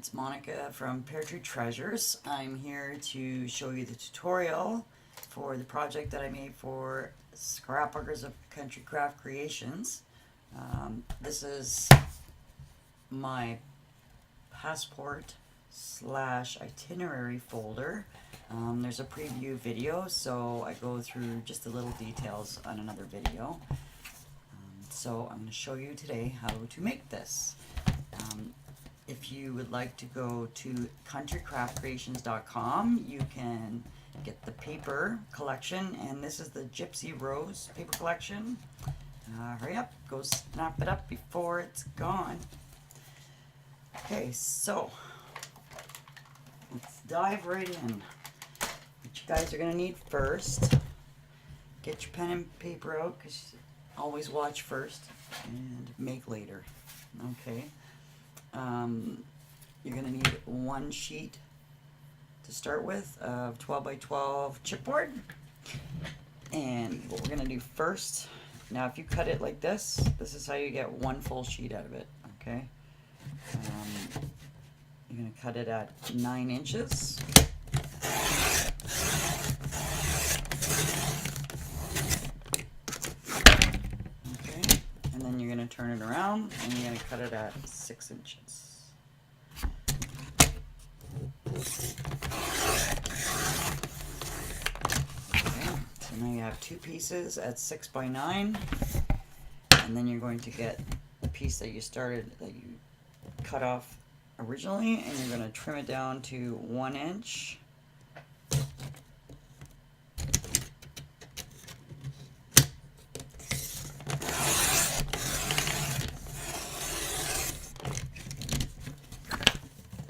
it's Monica from Pear Treasures. I'm here to show you the tutorial for the project that I made for Scrapbookers of Country Craft Creations. This is my passport slash itinerary folder. There's a preview video, so I go through just the little details on another video. So I'm going to show you today how to make this. If you would like to go to countrycraftcreations.com, you can get the paper collection, and this is the Gypsy Rose paper collection. Hurry up, go snap it up before it's gone. Okay, so let's dive right in. What you guys are going to need first, get your pen and paper out, because always watch first and make later. Okay. You're going to need one sheet to start with of 12 by 12 chipboard. And what we're going to do first, now if you cut it like this, this is how you get one full sheet out of it. Okay. You're going to cut it at 9 inches. Okay. And then you're going to turn it around and you're going to cut it at 6 inches. Okay. So now you have two pieces at 6 by 9, and then you're going to get the piece that you cut off originally, and you're going to trim it down to 1 inch.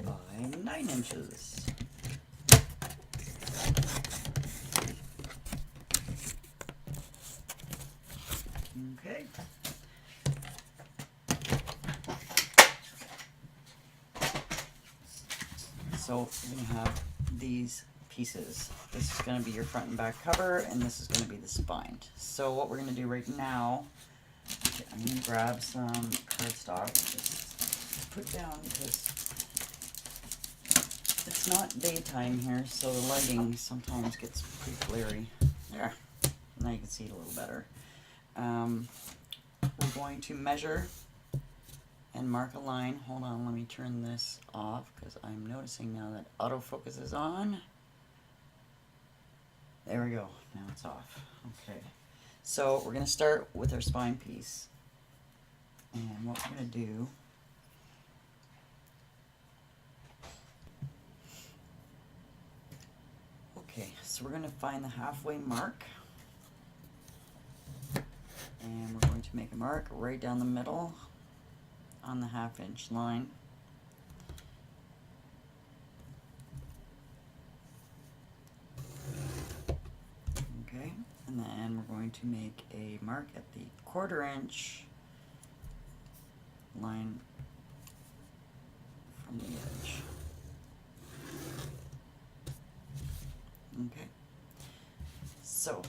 By 9 inches. Okay. So you're going to have these pieces. This is going to be your front and back cover, and this is going to be the spine. So what we're going to do right now, I'm going to grab some cardstock, just put down, because it's not daytime here, so the lighting sometimes gets pretty glary. There, now you can see it a little better. We're going to measure and mark a line. Hold on, let me turn this off because I'm noticing now that autofocus is on. There we go, now it's off. Okay, so we're going to start with our spine piece. And what we're going to do, okay, so we're going to find the halfway mark. And we're going to make a mark right down the middle on the 1/2 inch line. Okay, and then we're going to make a mark at the 1/4 inch line from the edge. Okay, so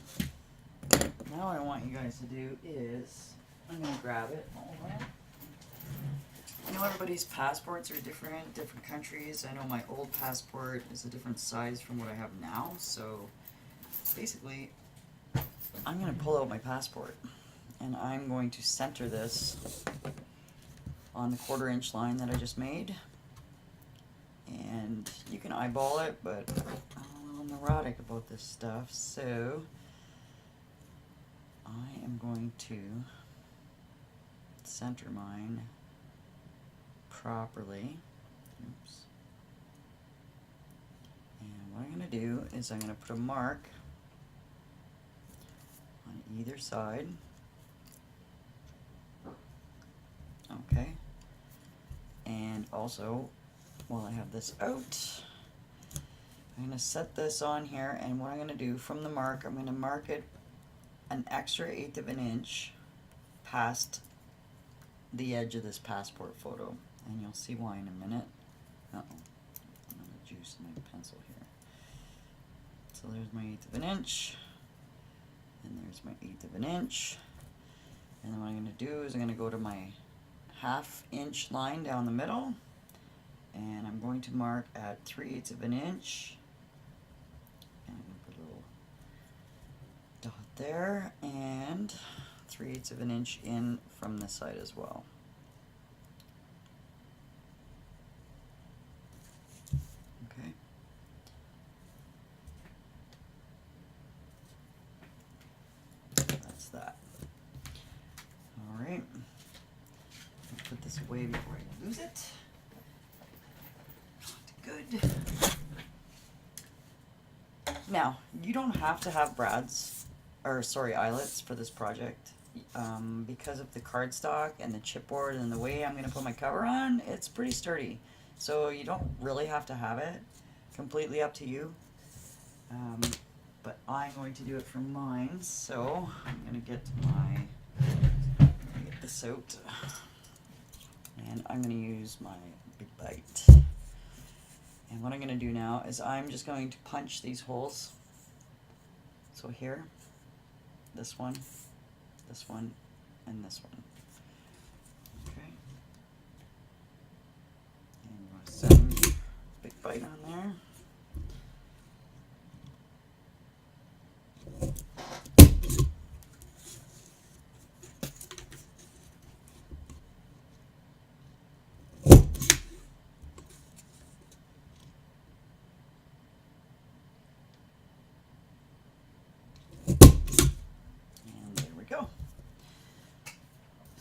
now what I want you guys to do is, I'm going to grab it. Hold on. I know everybody's passports are different countries. I know my old passport is a different size from what I have now. So basically, I'm going to pull out my passport and I'm going to center this on the 1/4 inch line that I just made. And you can eyeball it, but I'm a little neurotic about this stuff. So I am going to center mine properly. Oops. And what I'm going to do is I'm going to put a mark on either side. Okay. And also, while I have this out, I'm going to set this on here, and what I'm going to do from the mark, I'm going to mark it an extra 1/8 of an inch past the edge of this passport photo, and you'll see why in a minute. I'm going to juice my pencil here. So there's my 1/8 of an inch, and there's my 1/8 of an inch, and then what I'm going to do is I'm going to go to my 1/2 inch line down the middle, And I'm going to mark at 3/8 of an inch. And I'm going to put a little dot there, and 3/8 of an inch in from this side as well. Okay. That's that. All right. I'll put this away before I lose it. Good. Now, you don't have to have eyelets for this project. Because of the cardstock and the chipboard and the way I'm going to put my cover on, it's pretty sturdy. So you don't really have to have it. Completely up to you. But I'm going to do it for mine, so I'm going to get this out. And I'm going to use my big bite. And what I'm going to do now is I'm just going to punch these holes. So here, this one, and this one. Okay. And you want to send a big bite on there.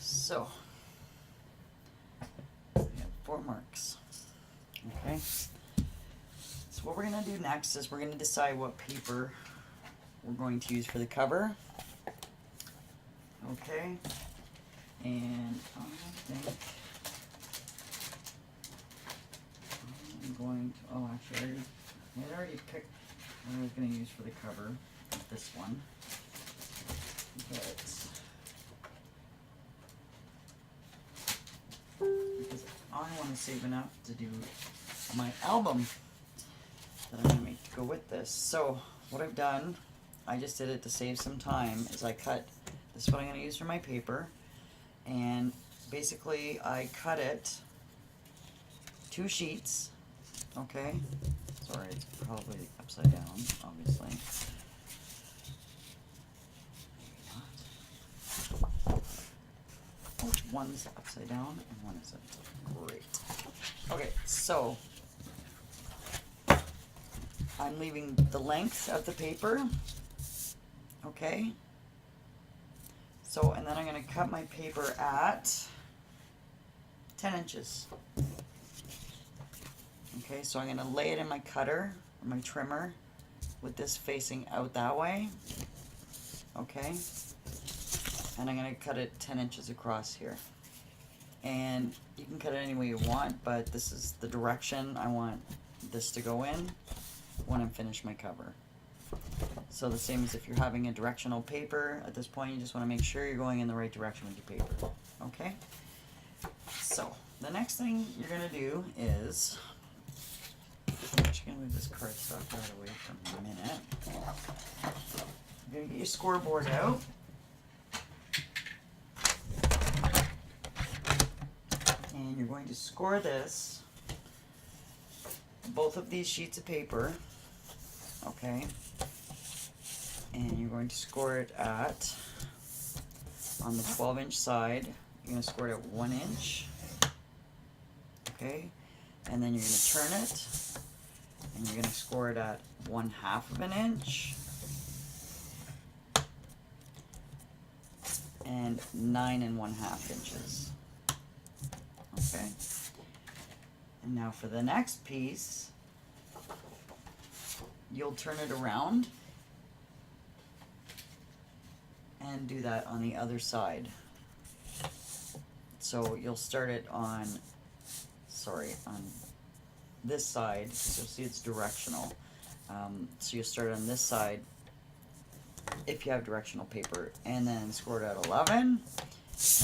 So, we have 4 marks. Okay. So what we're going to do next is we're going to decide what paper we're going to use for the cover. Okay. And I think I'm going to, oh actually I already picked what I was going to use for the cover of this one. But because I want to save enough to do my album that I'm going to make to go with this. So what I've done, I just did it to save some time, is I cut, this is what I'm going to use for my paper, and basically I cut it 2 sheets, okay, sorry it's probably upside down, obviously. One's upside down and one isn't. Great. Okay, so I'm leaving the length of the paper. Okay. So, and then I'm going to cut my paper at 10 inches. Okay, so I'm going to lay it in my cutter, or my trimmer, with this facing out that way. Okay. And I'm going to cut it 10 inches across here. And you can cut it any way you want, but this is the direction I want this to go in when I'm finished my cover. So the same as if you're having a directional paper, at this point you just want to make sure you're going in the right direction with your paper. Okay? So, the next thing you're going to do is, I'm actually going to move this cardstock right away for a minute. You're going to get your scoreboard out. And you're going to score this, both of these sheets of paper, okay, and you're going to score it at, on the 12-inch side, you're going to score it at 1 inch, okay, and then you're going to turn it, and you're going to score it at 1/2 of an inch, and 9 1/2 inches. Okay, and now for the next piece, you'll turn it around and do that on the other side. So you'll start it on, on this side, because you'll see it's directional. So you'll start on this side if you have directional paper, and then score it at 11.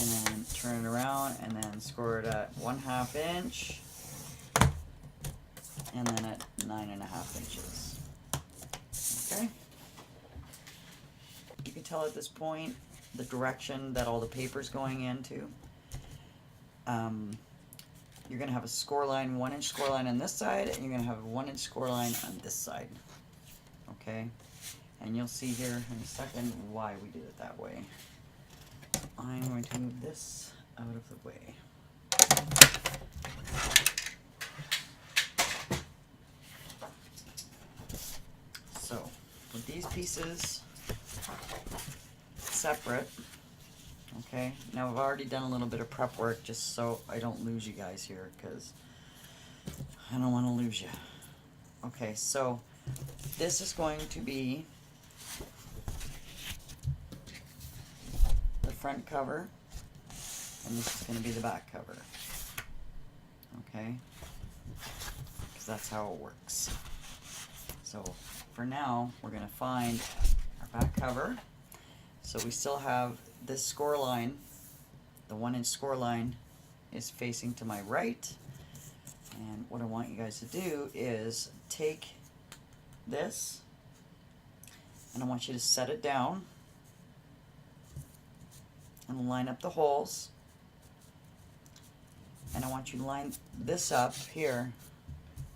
And then turn it around, and then score it at 1/2 inch, and then at 9 1/2 inches. Okay? You can tell at this point the direction that all the paper's going into. you're going to have a score line, 1 inch score line on this side, and you're going to have a 1 inch score line on this side. Okay? And you'll see here in a second why we did it that way. I'm going to move this out of the way. So, with these pieces separate, okay, now I've already done a little bit of prep work just so I don't lose you guys here, because I don't want to lose you. Okay, so this is going to be the front cover, and this is going to be the back cover. Okay, because that's how it works. So for now, we're going to find our back cover. So we still have this score line, the 1 inch score line is facing to my right. And what I want you guys to do is take this, and I want you to set it down and line up the holes. And I want you to line this up here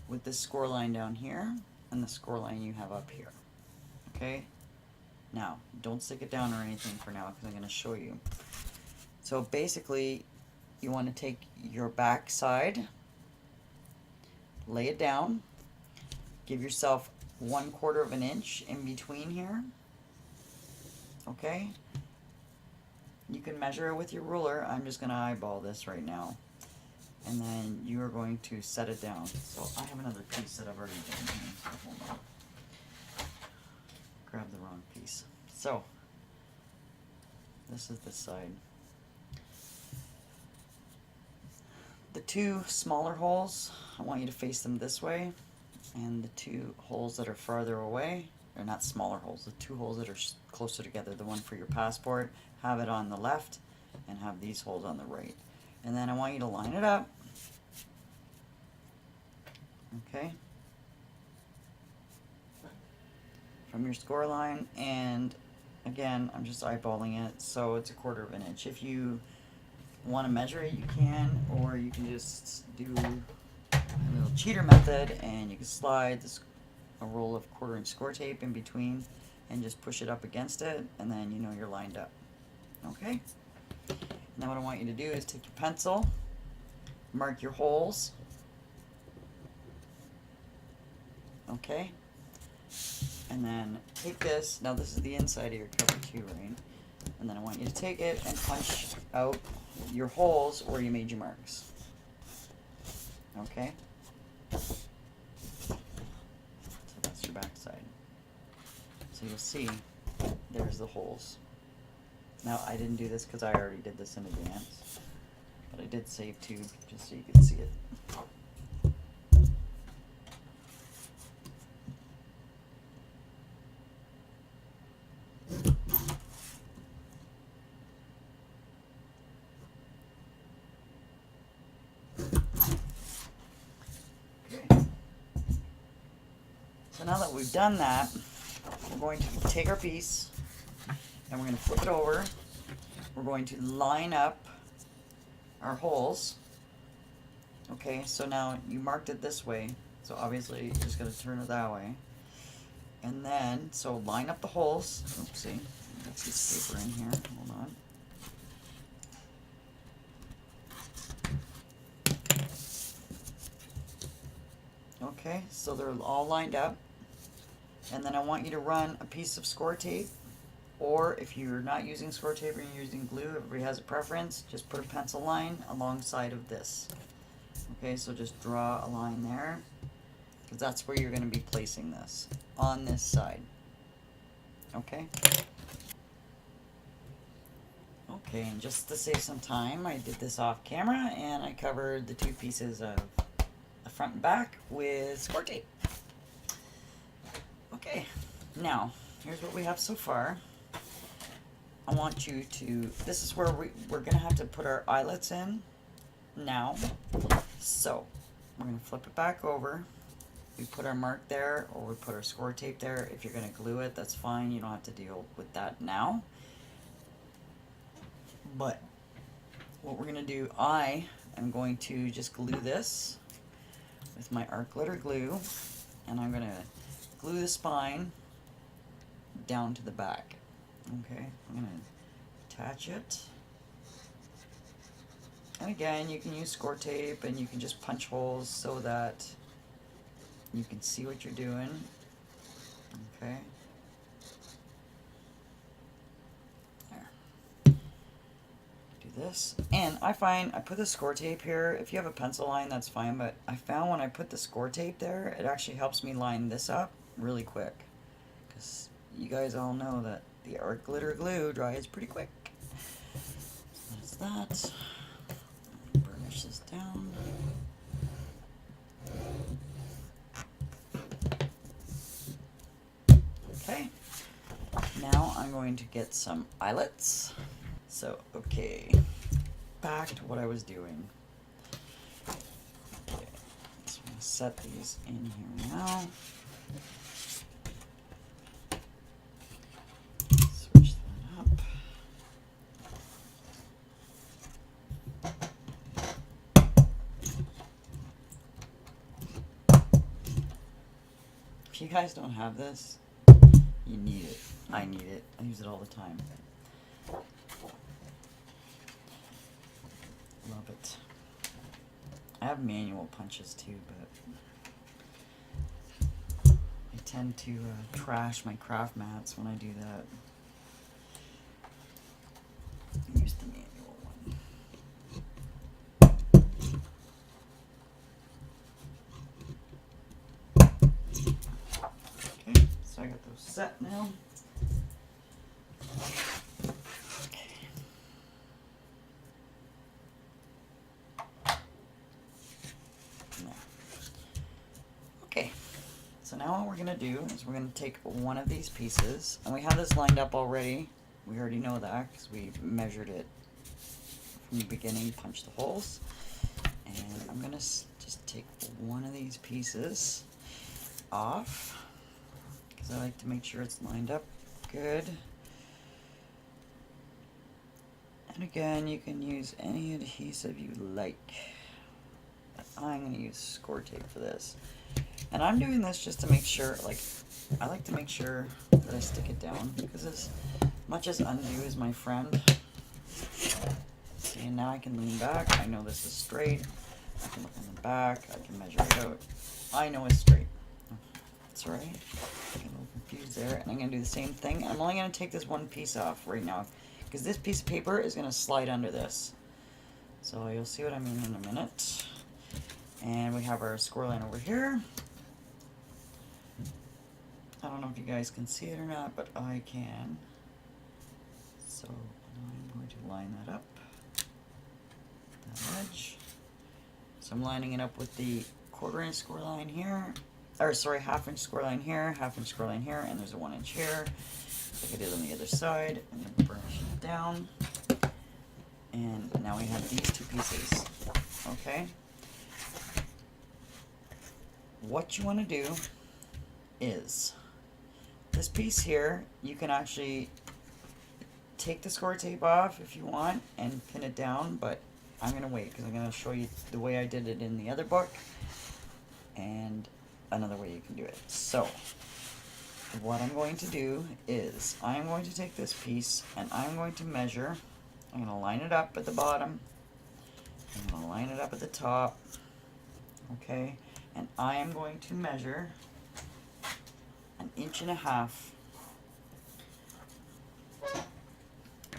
with this score line down here and the score line you have up here. Okay? Now, don't stick it down or anything for now because I'm going to show you. So basically, you want to take your back side, lay it down, give yourself 1/4 of an inch in between here. Okay? You can measure it with your ruler. I'm just going to eyeball this right now. And then you are going to set it down. So I have another piece that I've already done here. So hold on. Grab the wrong piece. So this is this side. The two smaller holes, I want you to face them this way. And the two holes that are farther away, they're not smaller holes, the two holes that are closer together, the one for your passport, have it on the left and have these holes on the right. And then I want you to line it up. Okay? From your score line, and again, I'm just eyeballing it, so it's 1/4 of an inch. If you want to measure it, you can, or you can just do a little cheater method, and you can slide a roll of 1/4 inch score tape in between and just push it up against it, and then you know you're lined up. Okay? Now what I want you to do is take your pencil, mark your holes, okay, and then take this, now this is the inside of your cover too, right, and then I want you to take it and punch out your holes where you made your marks, okay, so that's your back side, so you'll see there's the holes. Now, I didn't do this because I already did this in advance, but I did save two just so you could see it. Okay. So now that we've done that, we're going to take our piece and we're going to flip it over. We're going to line up our holes. Okay, so now you marked it this way, so obviously you're just going to turn it that way. And then, so line up the holes. Oopsie, let's get paper in here. Hold on. Okay, so they're all lined up. And then I want you to run a piece of score tape. Or if you're not using score tape and you're using glue, everybody has a preference, just put a pencil line alongside of this. Okay, so just draw a line there, because that's where you're going to be placing this, on this side. Okay? Okay, and just to save some time, I did this off camera, and I covered the two pieces of the front and back with score tape. Okay, now, here's what we have so far. I want you to, this is where we're going to have to put our eyelets in now. So, we're going to flip it back over. We put our mark there, or we put our score tape there. If you're going to glue it, that's fine. You don't have to deal with that now. But what we're going to do, I I'm going to just glue this with my art glitter glue, and I'm going to glue the spine down to the back. Okay, I'm going to attach it. And again, you can use score tape and you can just punch holes so that you can see what you're doing. Okay. There. Do this. And I find I put the score tape here. If you have a pencil line, that's fine, but I found when I put the score tape there, it actually helps me line this up really quick. Because you guys all know that the art glitter glue dries pretty quick. So that's that. Burnish this down. Okay, now I'm going to get some eyelets. So, okay, back to what I was doing. Okay, so I'm going to set these in here now. Switch that up. If you guys don't have this, you need it. I need it. I use it all the time. Love it. I have manual punches too, but I tend to trash my craft mats when I do that. Use the manual one. Okay, so I got those set now. Okay, so now what we're going to do is we're going to take one of these pieces, and we have this lined up already. We already know that because we measured it from the beginning, punched the holes. And I'm going to just take one of these pieces off because I like to make sure it's lined up good. And again, you can use any adhesive you like. I'm going to use score tape for this. And I'm doing this just to make sure, like, I like to make sure that I stick it down, because as much as undo is my friend. See, and now I can lean back. I know this is straight. I can look in the back. I can measure it out. I know it's straight. That's right. I'm a little confused there. And I'm going to do the same thing. I'm only going to take this one piece off right now, because this piece of paper is going to slide under this. So you'll see what I mean in a minute. And we have our score line over here. I don't know if you guys can see it or not, but I can. So I'm going to line that up, that edge. So I'm lining it up with the 1/4 inch score line here, or sorry, 1/2 inch score line here, 1/2 inch score line here, and there's a 1 inch here, like I did on the other side. And then burnishing it down. And now we have these two pieces, okay? What you want to do is, this piece here, you can actually take the score tape off if you want and pin it down, but I'm going to wait because I'm going to show you the way I did it in the other book and another way you can do it. So, what I'm going to do is, I'm going to take this piece and I'm going to measure. I'm going to line it up at the bottom. I'm going to line it up at the top. Okay? And I am going to measure 1.5 inches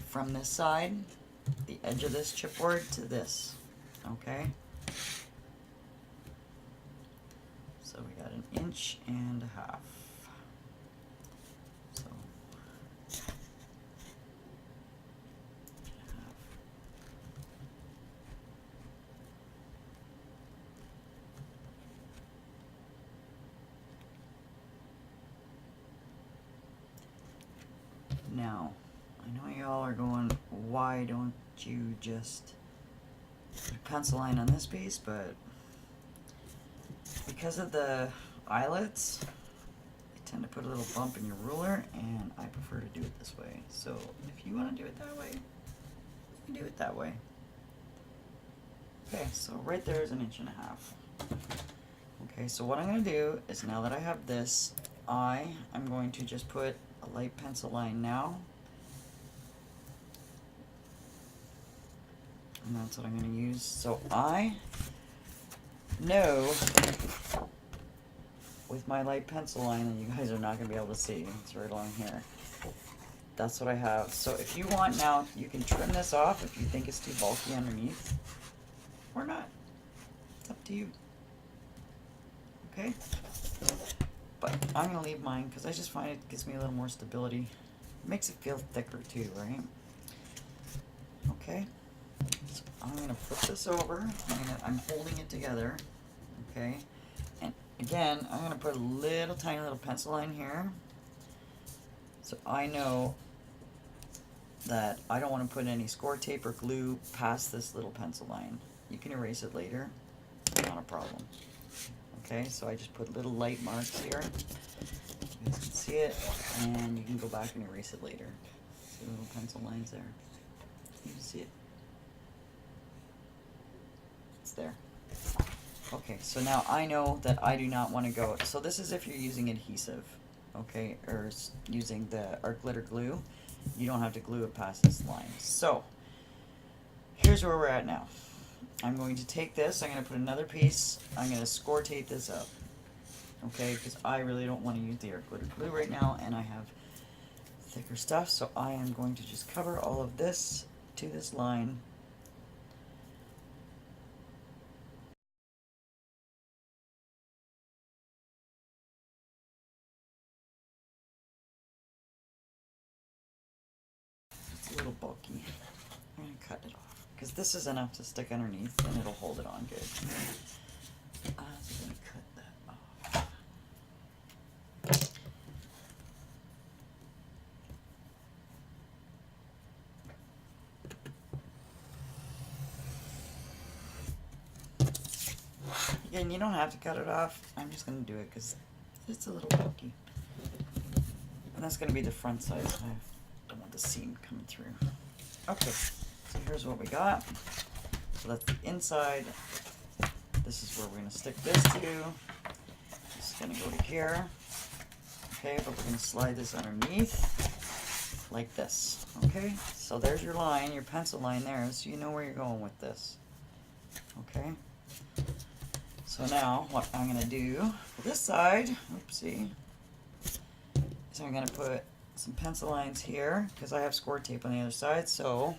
from this side, the edge of this chipboard, to this. Okay? So we got 1.5 inches. So now, I know y'all are going, why don't you just put a pencil line on this piece? But because of the eyelets, you tend to put a little bump in your ruler, and I prefer to do it this way. So if you want to do it that way, you can do it that way. Okay, so right there is 1.5 inches. Okay, so what I'm going to do is, now that I have this, I am going to just put a light pencil line now. And that's what I'm going to use. So I know with my light pencil line, and you guys are not going to be able to see, it's right along here. That's what I have. So if you want now, you can trim this off if you think it's too bulky underneath, or not. It's up to you. Okay? But I'm going to leave mine because I just find it gives me a little more stability. It makes it feel thicker too, right? Okay? So I'm going to flip this over. I'm holding it together. Okay? And again, I'm going to put a little tiny little pencil line here. So I know that I don't want to put any score tape or glue past this little pencil line. You can erase it later. Not a problem. Okay, so I just put little light marks here. You guys can see it, and you can go back and erase it later. See the little pencil lines there? You can see it. It's there. Okay, so now I know that I do not want to go. So this is if you're using adhesive, okay, or using the art glitter glue. You don't have to glue it past this line. So here's where we're at now. I'm going to take this, I'm going to put another piece, I'm going to score tape this up, okay, because I really don't want to use the art glitter glue right now, and I have thicker stuff, so I am going to just cover all of this to this line. It's a little bulky. I'm going to cut it off, because this is enough to stick underneath, and it'll hold it on good. I'm going to cut that off. Again, you don't have to cut it off. I'm just going to do it because it's a little bulky. And that's going to be the front side. So I don't want the seam coming through. Okay, so here's what we got. So that's the inside. This is where we're going to stick this to. It's going to go to here. Okay, but we're going to slide this underneath like this. Okay, so there's your line, your pencil line there, so you know where you're going with this. Okay. So now, what I'm going to do for this side, oopsie, is I'm going to put some pencil lines here, because I have score tape on the other side, so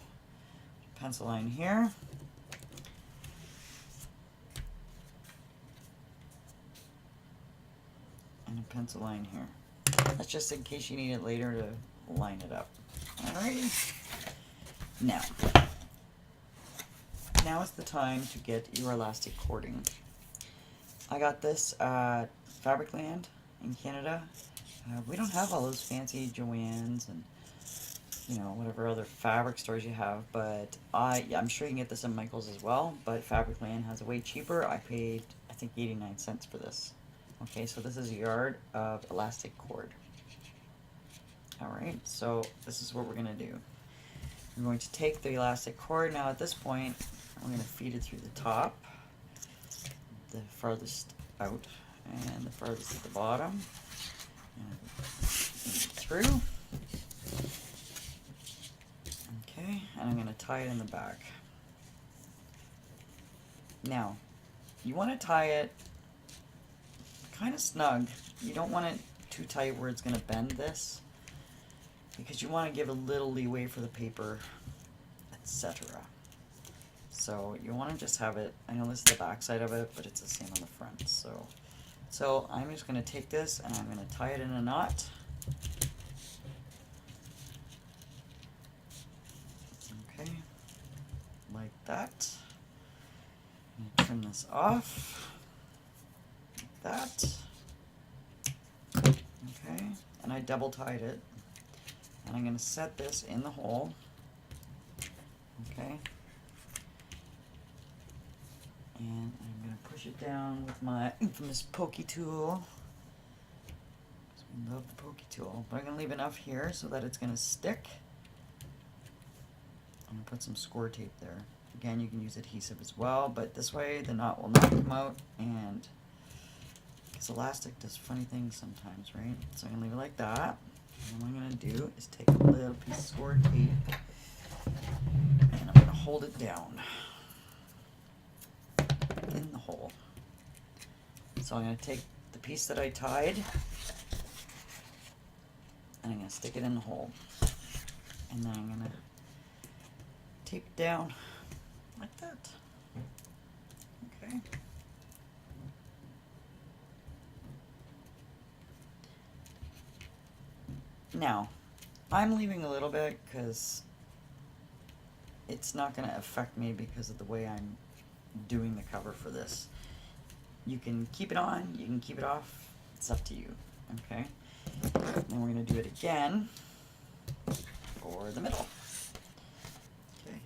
pencil line here. And a pencil line here. That's just in case you need it later to line it up. Alrighty. Now is the time to get your elastic cording. I got this at Fabricland in Canada. We don't have all those fancy Joann's and, you know, whatever other fabric stores you have, but I'm sure you can get this in Michael's as well, but Fabricland has it way cheaper. I paid, I think, 89 cents for this. Okay, so this is a yard of elastic cord. Alright, so this is what we're going to do. We're going to take the elastic cord. Now at this point, I'm going to feed it through the top, the farthest out, and the farthest at the bottom, and through. Okay, and I'm going to tie it in the back. Now, you want to tie it kind of snug. You don't want it too tight where it's going to bend this, because you want to give a little leeway for the paper, etc. So you want to just have it, I know this is the back side of it, but it's the same on the front. So I'm just going to take this and I'm going to tie it in a knot. Okay, like that. I'm going to trim this off, like that. Okay, and I double tied it. And I'm going to set this in the hole. Okay. And I'm going to push it down with my infamous pokey tool. I love the pokey tool. But I'm going to leave enough here so that it's going to stick. I'm going to put some score tape there. Again, you can use adhesive as well, but this way the knot will not come out, and because elastic does funny things sometimes, right? So I'm going to leave it like that. And what I'm going to do is take a little piece of scored tape and I'm going to hold it down in the hole. So I'm going to take the piece that I tied and I'm going to stick it in the hole. And then I'm going to tape it down like that. Okay. Now, I'm leaving a little bit because it's not going to affect me because of the way I'm doing the cover for this. You can keep it on, you can keep it off, it's up to you, okay? Then we're going to do it again for the middle. Okay.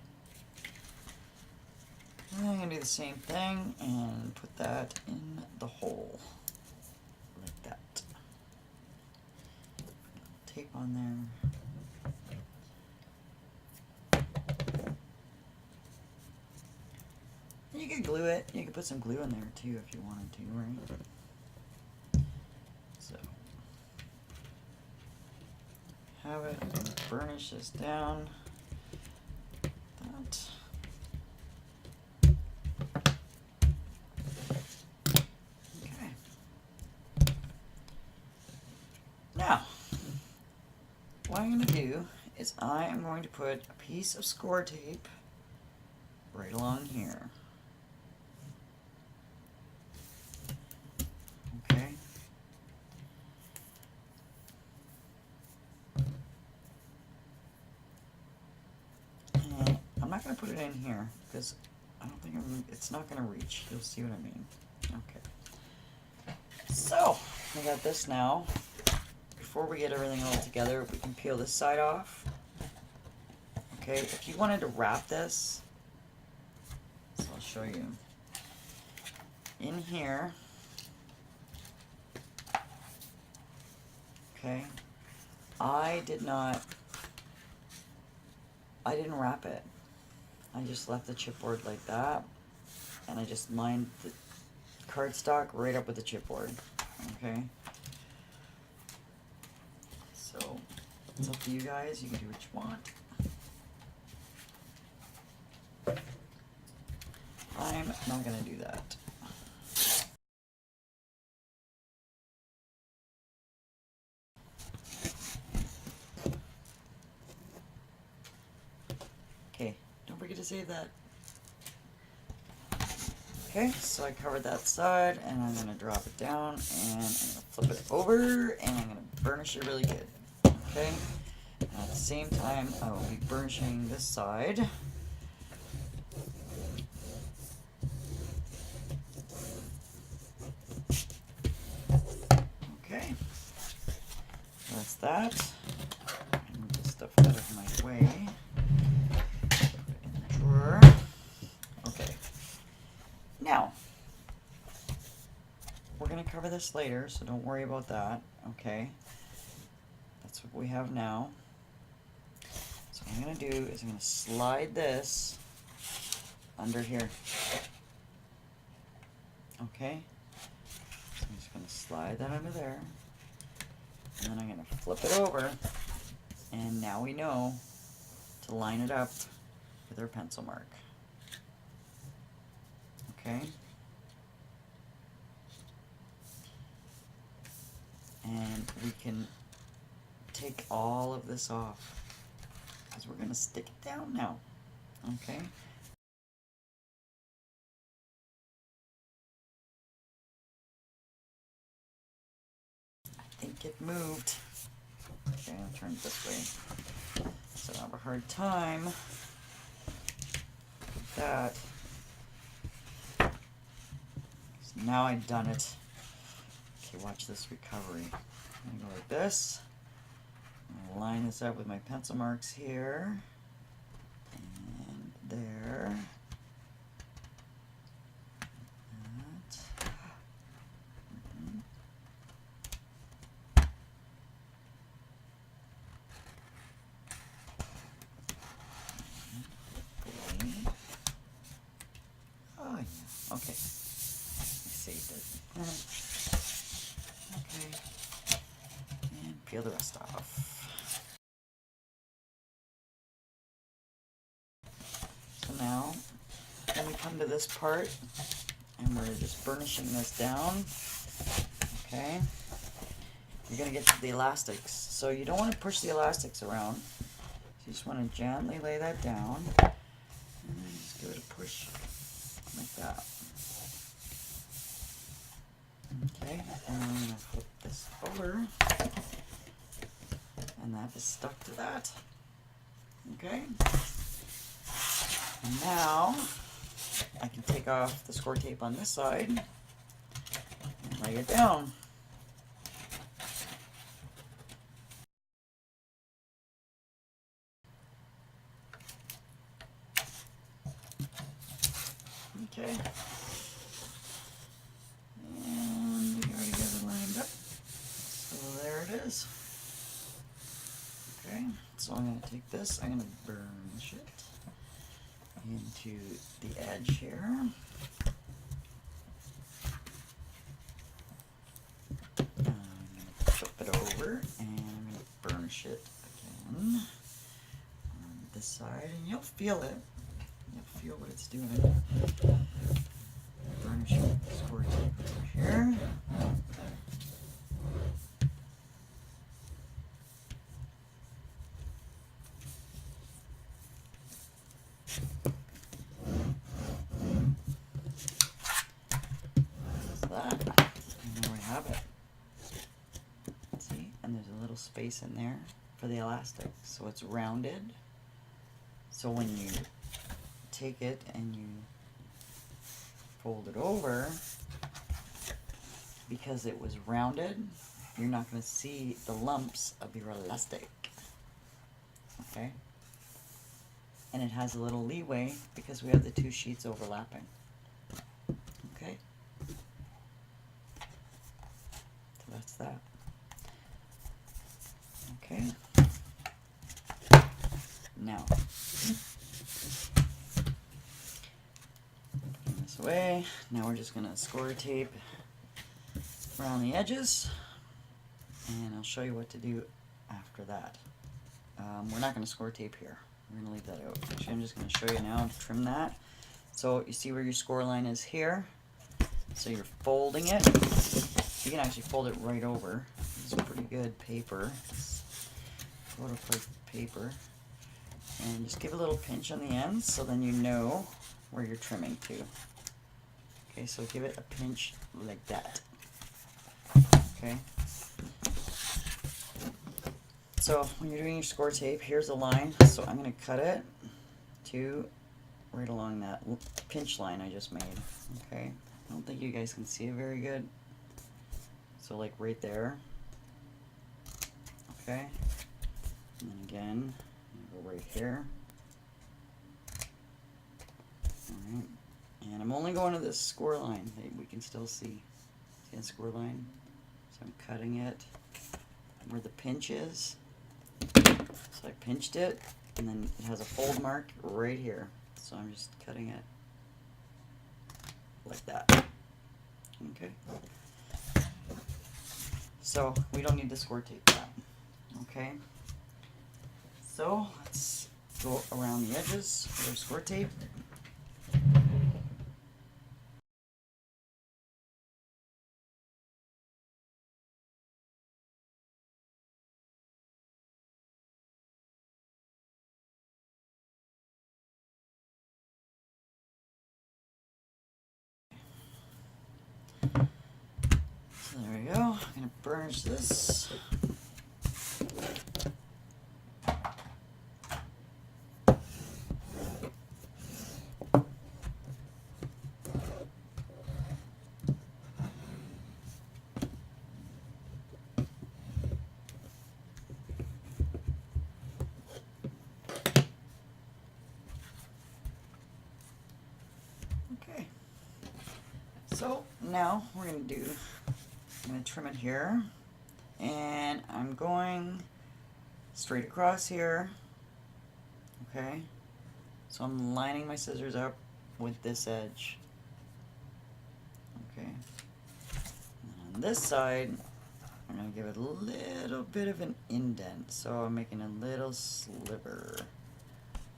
And I'm going to do the same thing and put that in the hole, like that. Tape on there. You could glue it. You could put some glue in there too if you wanted to, right? So, have it. I'm gonna burnish this down. That. Okay. Now, what I'm going to do is I am going to put a piece of score tape right along here. Okay. And I'm not going to put it in here because I don't think it's not going to reach. You'll see what I mean. Okay. So, I got this now. Before we get everything all together, we can peel this side off. Okay, if you wanted to wrap this, so I'll show you. In here, okay, I didn't wrap it. I just left the chipboard like that, and I just lined the cardstock right up with the chipboard, okay? So, it's up to you guys, you can do what you want. I'm not gonna do that. Okay, don't forget to save that. Okay, so I covered that side, and I'm gonna drop it down, and I'm gonna flip it over, and I'm gonna burnish it really good. Okay, and at the same time, I will be burnishing this side. Okay, that's that. Move this stuff out of my way. Put it in the drawer. Okay. Now, we're going to cover this later, so don't worry about that, okay? That's what we have now. So what I'm going to do is I'm going to slide this under here. Okay? So I'm just going to slide that under there. And then I'm going to flip it over. And now we know to line it up with our pencil mark. Okay? And we can take all of this off because we're going to stick it down now. Okay? I think it moved. Okay, I'll turn it this way so I don't have a hard time with that. So now I've done it. Okay, watch this recovery. I'm going to go like this. I'm going to line this up with my pencil marks here. And there. That. peel the rest off. So now, then we come to this part, and we're just burnishing this down. Okay. You're going to get to the elastics. So you don't want to push the elastics around. So you just want to gently lay that down. And then just give it a push like that. Okay, and I'm going to flip this over. And that is stuck to that. Okay. And now I can take off the score tape on this side and lay it down. Okay. And we already got it lined up. So there it is. Okay, so I'm going to take this, I'm going to burnish it into the edge here. I'm going to flip it over and I'm going to burnish it again on this side, and you'll feel it. You'll feel what it's doing. Burnish it with the score tape over here. And there we have it. See? And there's a little space in there for the elastic. So it's rounded. So when you take it and you fold it over, because it was rounded, you're not going to see the lumps of your elastic. Okay? And it has a little leeway because we have the two sheets overlapping. Okay? So that's that. Okay? Now, putting this away. Now we're just going to score tape around the edges, and I'll show you what to do after that. We're not going to score tape here. We're going to leave that out. Actually, I'm just going to show you now to trim that. So you see where your score line is here. So you're folding it. You can actually fold it right over. It's pretty good paper. It's Photoplay paper. And just give a little pinch on the ends so then you know where you're trimming to. Okay, so give it a pinch like that. Okay. So when you're doing your score tape, here's the line. So I'm going to cut it to right along that pinch line I just made. Okay. I don't think you guys can see it very good. So like right there. Okay. And then again, go right here. Alright. And I'm only going to this score line that we can still see. See that score line? So I'm cutting it where the pinch is. So I pinched it, and then it has a fold mark right here. So I'm just cutting it like that. Okay. So we don't need to score tape that. Okay. So let's go around the edges with our score tape. So there we go. I'm going to burnish this. Okay. So now we're going to I'm going to trim it here, and I'm going straight across here. Okay, so I'm lining my scissors up with this edge. Okay, and on this side I'm going to give it a little bit of an indent, so I'm making a little sliver.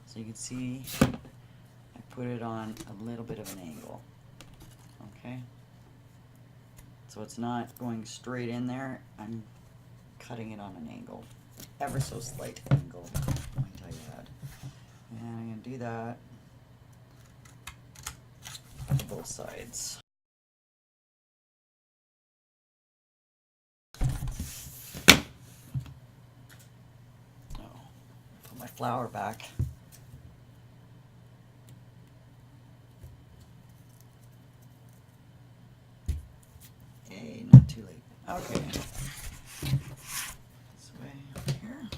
So you can see I put it on a little bit of an angle. Okay? So it's not going straight in there, I'm cutting it on an angle. Ever so slight angle, let me tell you that. And I'm going to do that on both sides. Put my flower back. Hey, not too late. Okay. This way up here.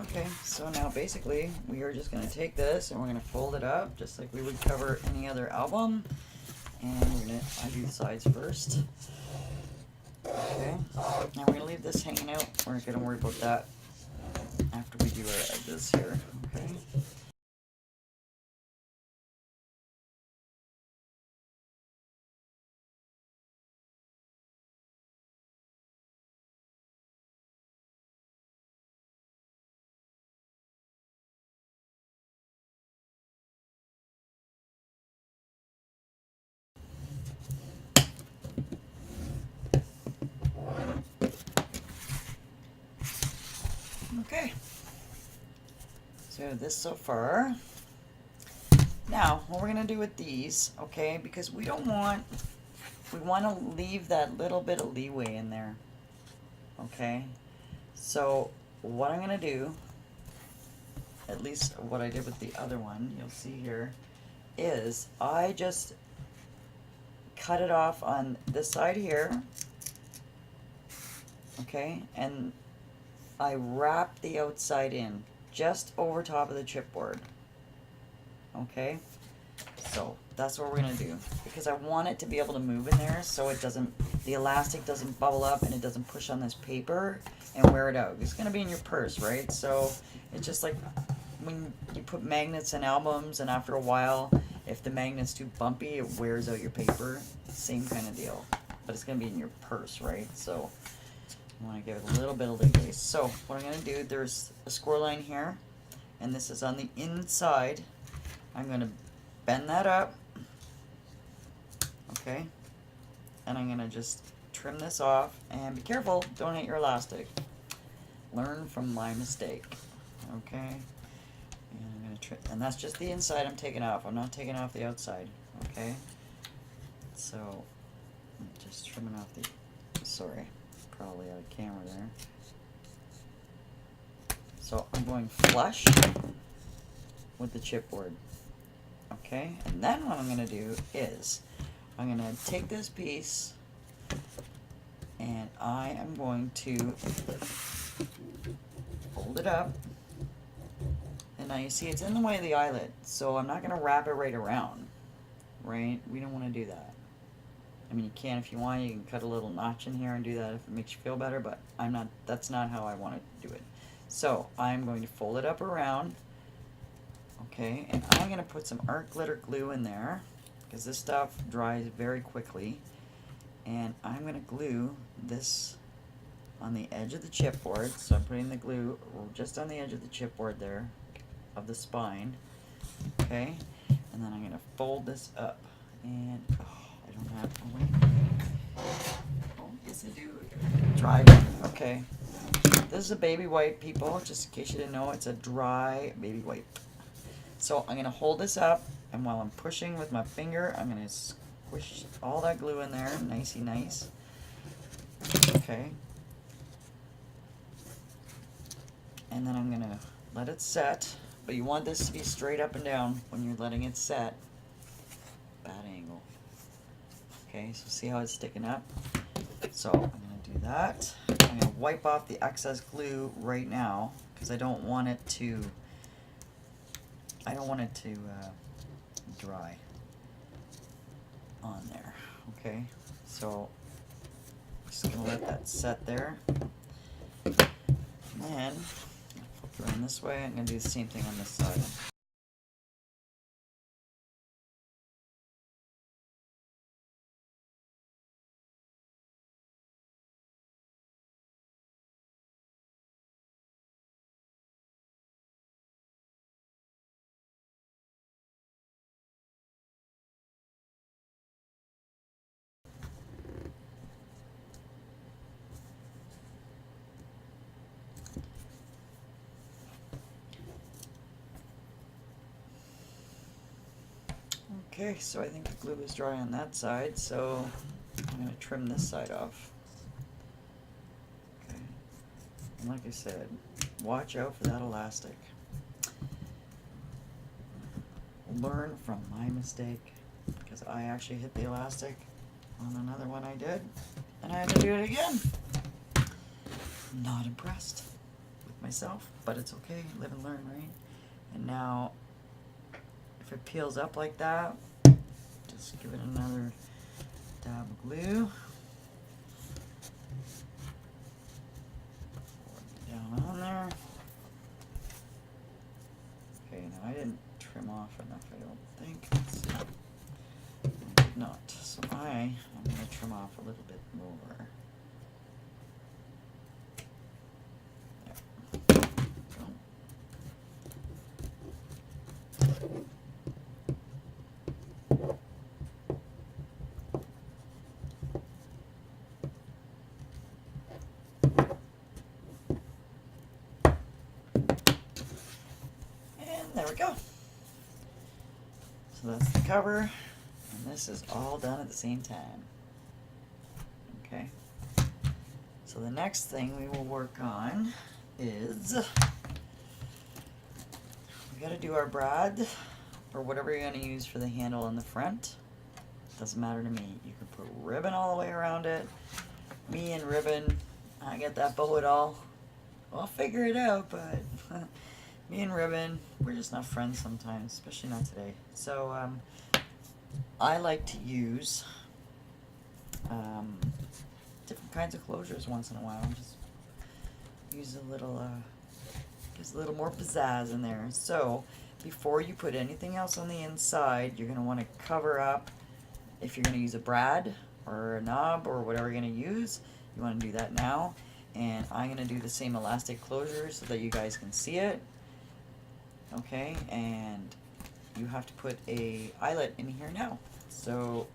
Okay, so now basically we are just going to take this and we're going to fold it up just like we would cover any other album. And we're going to, I do the sides first. Okay, now we're going to leave this hanging out. We're not going to worry about that after we do our edges here. Okay. Okay, so this so far. Now, what we're going to do with these, okay, because we want to leave that little bit of leeway in there, okay? So what I'm going to do, at least what I did with the other one, you'll see here, is I just cut it off on this side here, okay, and I wrap the outside in just over top of the chipboard. Okay, so that's what we're gonna do because I want it to be able to move in there so it doesn't, the elastic doesn't bubble up and it doesn't push on this paper and wear it out. It's gonna be in your purse, right? So it's just like when you put magnets in albums and after a while, if the magnet's too bumpy, it wears out your paper. Same kind of deal, but it's gonna be in your purse, right? So I want to give it a little bit of leeway. So what I'm going to do, there's a score line here, and this is on the inside. I'm going to bend that up, okay, and I'm going to just trim this off, and be careful, don't hit your elastic. Learn from my mistake, okay, and I'm going to trim, and that's just the inside I'm taking off. I'm not taking off the outside, okay, so I'm just trimming off the, sorry, probably out of camera there. So I'm going flush with the chipboard. Okay, and then what I'm going to do is I'm going to take this piece and I am going to fold it up. And now you see it's in the way of the eyelet, so I'm not going to wrap it right around, right? We don't want to do that. I mean, you can if you want, you can cut a little notch in here and do that if it makes you feel better, but I'm not, that's not how I want to do it. So I'm going to fold it up around, okay, and I'm going to put some art glitter glue in there because this stuff dries very quickly, and I'm going to glue this on the edge of the chipboard. So I'm putting the glue just on the edge of the chipboard there of the spine, okay, and then I'm going to fold this up and I don't have, oh wait. Oh, yes I do. Dry, okay. This is a baby wipe, people, just in case you didn't know, it's a dry baby wipe. So I'm gonna hold this up, and while I'm pushing with my finger, I'm gonna squish all that glue in there, nicey nice. Okay. And then I'm gonna let it set, but you want this to be straight up and down when you're letting it set. Bad angle. Okay, so see how it's sticking up? So I'm going to do that. I'm going to wipe off the excess glue right now because I don't want it to dry on there. Okay, so just going to let that set there. And then flip around this way. I'm going to do the same thing on this side. Okay, so I think the glue is dry on that side, so I'm going to trim this side off. Okay, and like I said, watch out for that elastic. Learn from my mistake, because I actually hit the elastic on another one I did, and I had to do it again. Not impressed with myself, but it's okay, live and learn, right? And now, if it peels up like that, just give it another dab of glue. Down on there. Okay, now I didn't trim off enough, I don't think. Let's see. I did not, so I am going to trim off a little bit more. There we go. So that's the cover, and this is all done at the same time. Okay. So the next thing we will work on is we got to do our brad, or whatever you're going to use for the handle on the front. Doesn't matter to me. You can put ribbon all the way around it. Me and ribbon, I get that bow at all. I'll figure it out, but me and ribbon, we're just not friends sometimes, especially not today. So I like to use different kinds of closures once in a while. Just use a little, gives a little more pizzazz in there. So before you put anything else on the inside, you're going to want to cover up. If you're going to use a brad or a knob or whatever you're going to use, you want to do that now. And I'm going to do the same elastic closure so that you guys can see it. Okay, and you have to put a eyelet in here now. So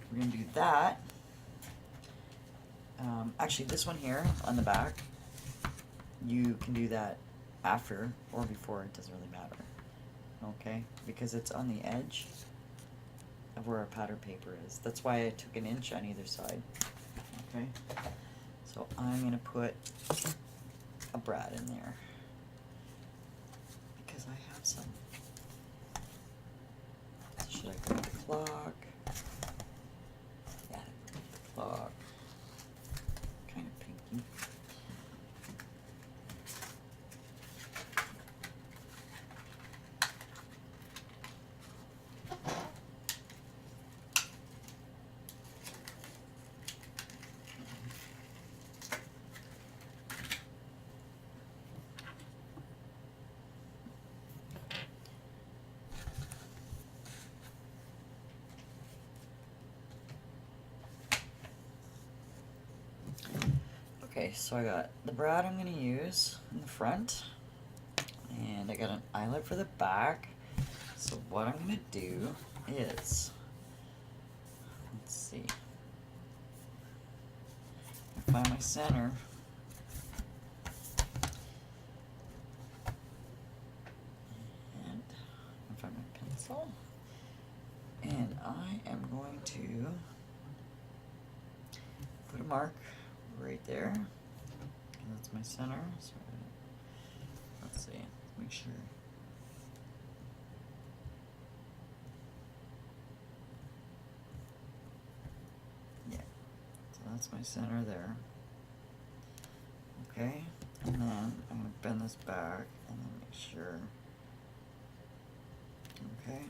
we're going to do that. Actually, this one here on the back, you can do that after or before, it doesn't really matter. Okay, because it's on the edge of where our pattern paper is. That's why I took an inch on either side. Okay, so I'm going to put a brad in there. I have some. Should I grab the clock? Yeah, the clock. Kind of pinky. Okay, so I got the brad I'm going to use in the front, and I got an eyelet for the back. So what I'm going to do is, let's see, find my center. And find my pencil. And I am going to put a mark right there, and that's my center. So let's see, make sure. Yeah, so that's my center there. Okay, and then I'm going to bend this back and then make sure. Okay,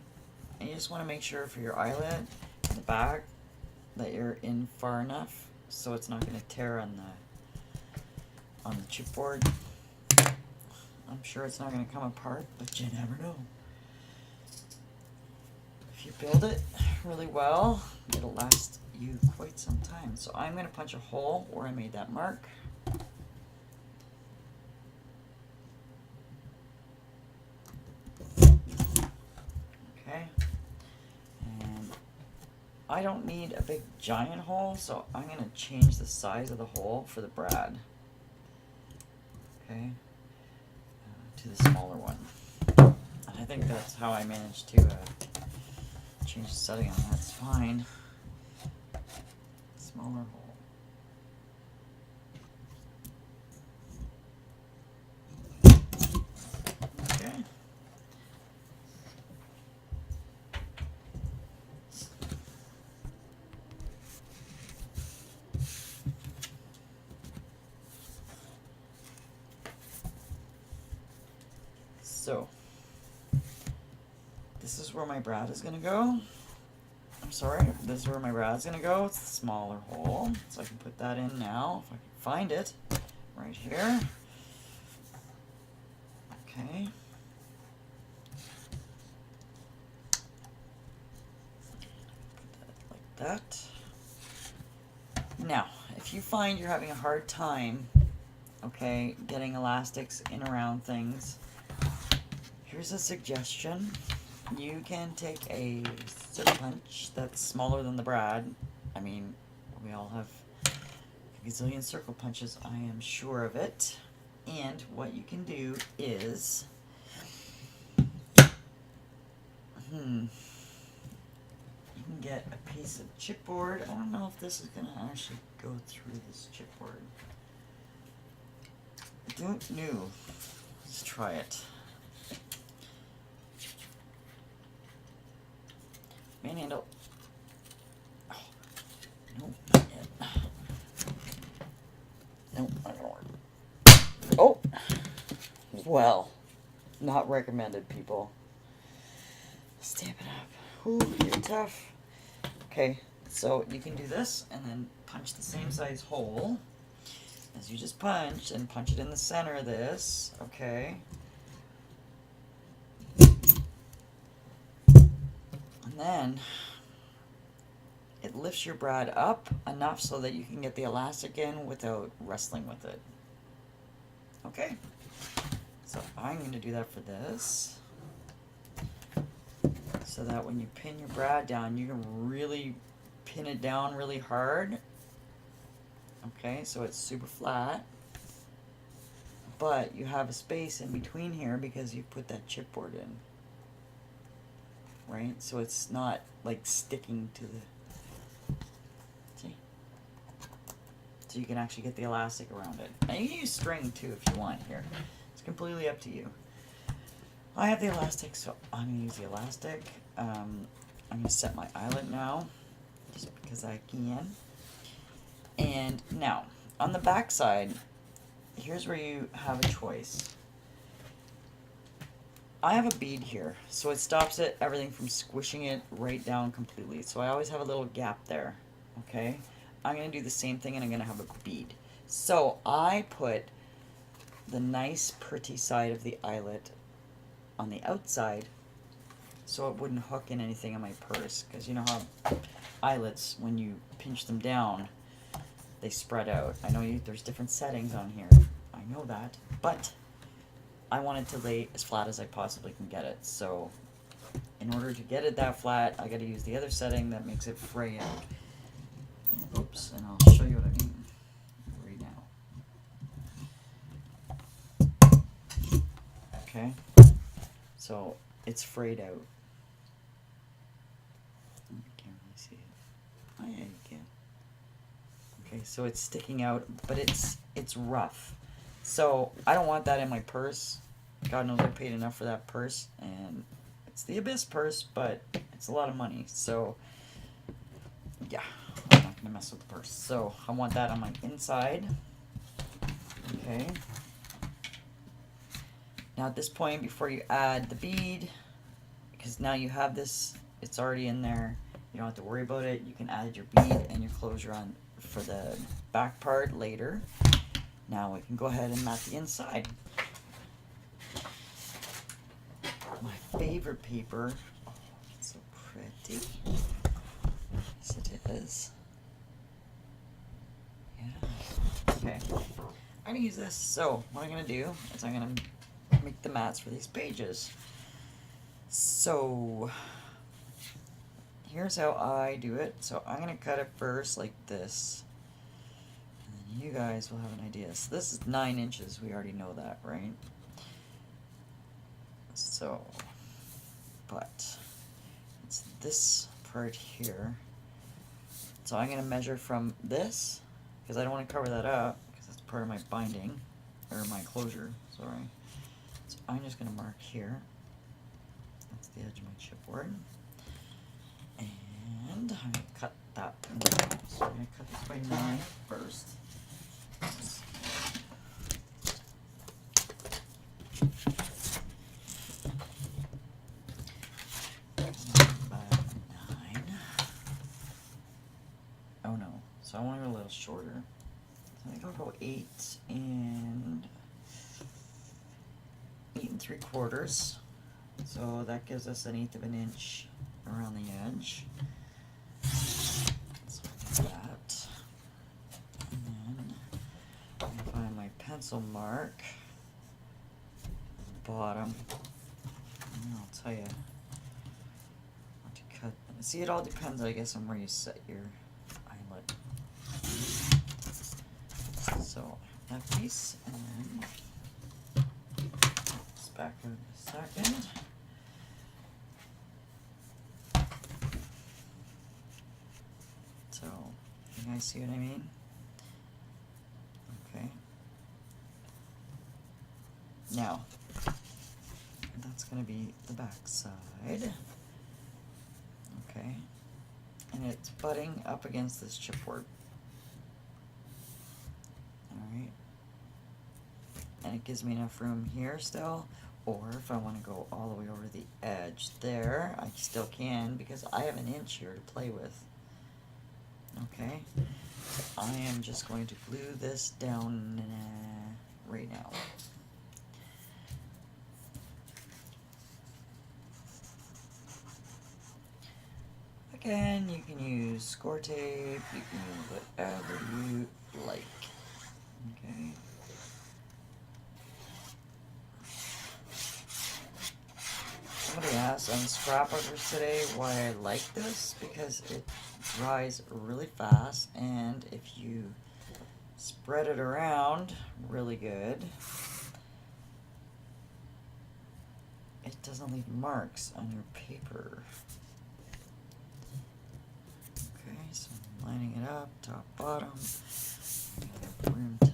and you just want to make sure for your eyelet in the back that you're in far enough so it's not going to tear on the chipboard. I'm sure it's not going to come apart, but you never know. If you build it really well, it'll last you quite some time. So I'm going to punch a hole where I made that mark. Okay. And I don't need a big giant hole, so I'm going to change the size of the hole for the brad. Okay. To the smaller one. And I think that's how I managed to change the setting on that, it's fine. Smaller hole. Okay. So, this is where my brad is going to go. I'm sorry, this is where my brad's going to go. It's the smaller hole. So I can put that in now, if I can find it. Right here. Okay. Put that like that. Now, if you find you're having a hard time, okay, getting elastics in around things, here's a suggestion. You can take a circle punch that's smaller than the brad. I mean, we all have a gazillion circle punches, I am sure of it. And what you can do is, you can get a piece of chipboard. I don't know if this is going to actually go through this chipboard. I don't know. Let's try it. Manhandle. Oh, nope, not yet. Nope, not gonna work. Oh! Well, not recommended, people. Stamp it up. Ooh, you're tough. Okay, so you can do this and then punch the same size hole as you just punched and punch it in the center of this. Okay. And then it lifts your brad up enough so that you can get the elastic in without wrestling with it. Okay, so I'm going to do that for this, so that when you pin your brad down, you can really pin it down really hard. Okay, so it's super flat, but you have a space in between here because you put that chipboard in. Right, so it's not like sticking to the, see? So you can actually get the elastic around it. And you can use string too if you want here. It's completely up to you. I have the elastic, so I'm going to use the elastic. I'm going to set my eyelet now, just because I can. And now, on the back side, here's where you have a choice. I have a bead here, so it stops it, everything from squishing it right down completely. So I always have a little gap there, okay? I'm going to do the same thing, and I'm going to have a bead. So I put the nice pretty side of the eyelet on the outside so it wouldn't hook in anything in my purse, because you know how eyelets, when you pinch them down, they spread out. I know there's different settings on here, I know that, but I want it to lay as flat as I possibly can get it. So in order to get it that flat, I got to use the other setting that makes it fray out. Oops, and I'll show you what I mean right now. Okay, so it's frayed out. I can't really see it. Oh yeah, you can. Okay, so it's sticking out, but it's rough. So I don't want that in my purse. God knows I paid enough for that purse, and it's the Abyss purse, but it's a lot of money. So yeah, I'm not gonna mess with the purse. So I want that on my inside. Okay. Now at this point, before you add the bead, because now you have this, it's already in there. You don't have to worry about it. You can add your bead and your closure on for the back part later. Now we can go ahead and mat the inside. My favorite paper. Oh, it's so pretty. Yes, it is. Yeah. Okay. I'm going to use this. So what I'm going to do is I'm going to make the mats for these pages. So here's how I do it. So I'm going to cut it first like this. You guys will have an idea. So this is 9 inches. We already know that, right? So, but it's this part here. So I'm going to measure from this, because I don't want to cover that up, because that's part of my binding, or my closure, sorry. So I'm just going to mark here. That's the edge of my chipboard. And I'm going to cut that. So I'm going to cut this by 9 first. Oops. So I want to go a little shorter. So I think I'll go 8 and 3/4. So that gives us 1/8 of an inch around the edge. So I'll do that. And then I'm going to find my pencil mark at the bottom. And I'll tell you what to cut. See, it all depends, I guess, on where you set your eyelet. So that piece, and then it's back in a second. So you guys see what I mean? Okay. Now that's going to be the back side. Okay. And it's butting up against this chipboard. Alright. And it gives me enough room here still, or if I want to go all the way over the edge there, I still can, because I have 1 inch here to play with. Okay. So I am just going to glue this down right now. Again, you can use score tape, you can use whatever you like. Okay. Somebody asked on scrapbookers today why I like this, because it dries really fast, and if you spread it around really good, it doesn't leave marks on your paper. Okay, so I'm lining it up, top, bottom. Got room to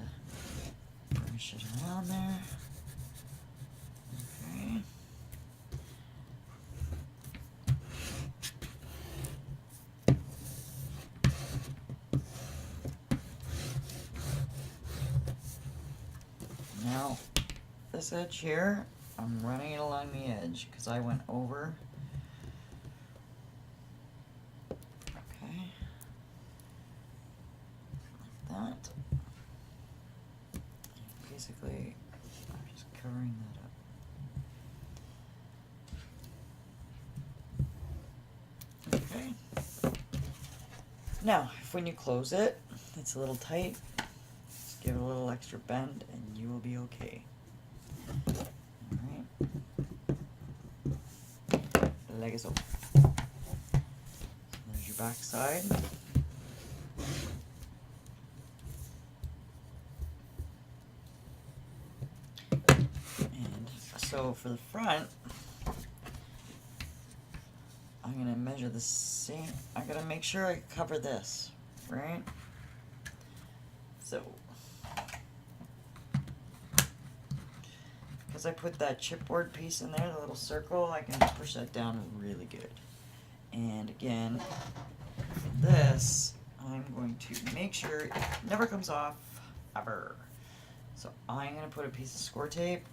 brush it around there. Okay. Now, this edge here, I'm running it along the edge because I went over. Okay. Like that. Basically, I'm just covering that up. Okay. Now, if when you close it, it's a little tight, just give it a little extra bend and you will be okay. Alright. Like so. There's your back side. And so for the front, I'm going to measure the same. I got to make sure I cover this, right? So, because I put that chipboard piece in there, the little circle, I can push that down really good. And again, this, I'm going to make sure it never comes off, ever. So I'm going to put a piece of score tape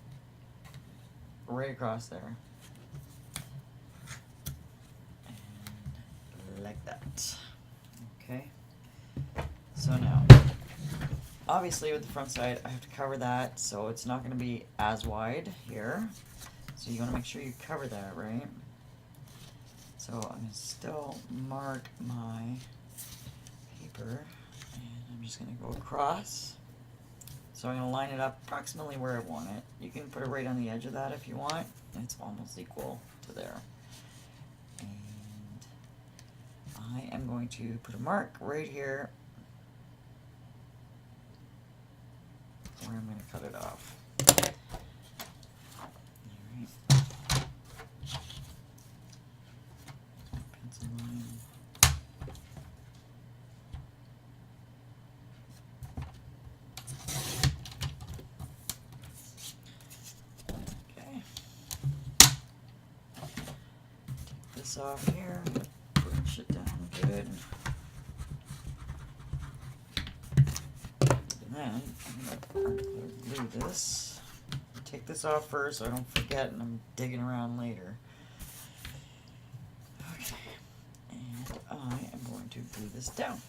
right across there. And like that. Okay. So now, obviously with the front side, I have to cover that, so it's not going to be as wide here. So you want to make sure you cover that, right? So I'm going to still mark my paper, and I'm just going to go across. So I'm going to line it up approximately where I want it. You can put it right on the edge of that if you want. It's almost equal to there. And I am going to put a mark right here where I'm going to cut it off. Alright. this off here. Push it down good. And then I'm going to glue this. Take this off first so I don't forget and I'm digging around later. Okay. And I am going to glue this down.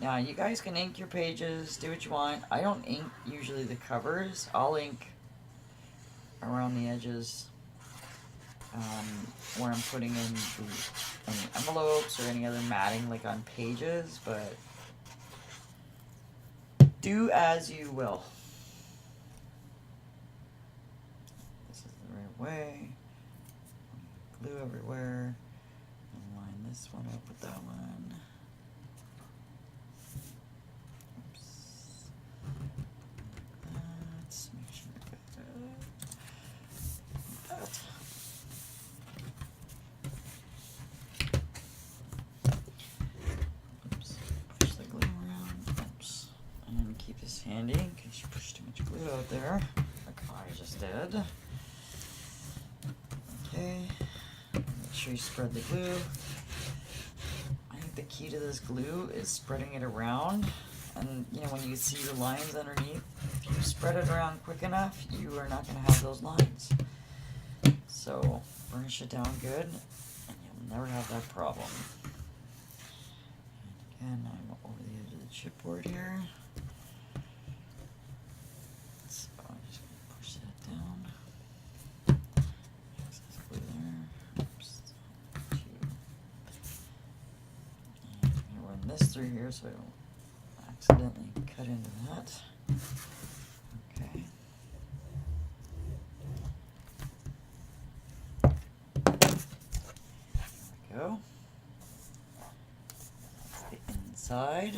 Now you guys can ink your pages, do what you want. I don't ink usually the covers. I'll ink around the edges where I'm putting in any envelopes or any other matting like on pages, but do as you will. This is the right way. Glue everywhere. And line this one up with that one. Oops. Let's make sure I got that. Oops. Push the glue around. Oops. And keep this handy in case you push too much glue out there, like I just did. Okay. Make sure you spread the glue. I think the key to this glue is spreading it around. And you know, when you see the lines underneath, if you spread it around quick enough, you are not going to have those lines. So burnish it down good, and you'll never have that problem. And again, I'm over the edge of the chipboard here. So I'm just going to push that down. Excess glue there. Oops. And I'm going to run this through here so I don't accidentally cut into that. Okay. There we go. That's the inside.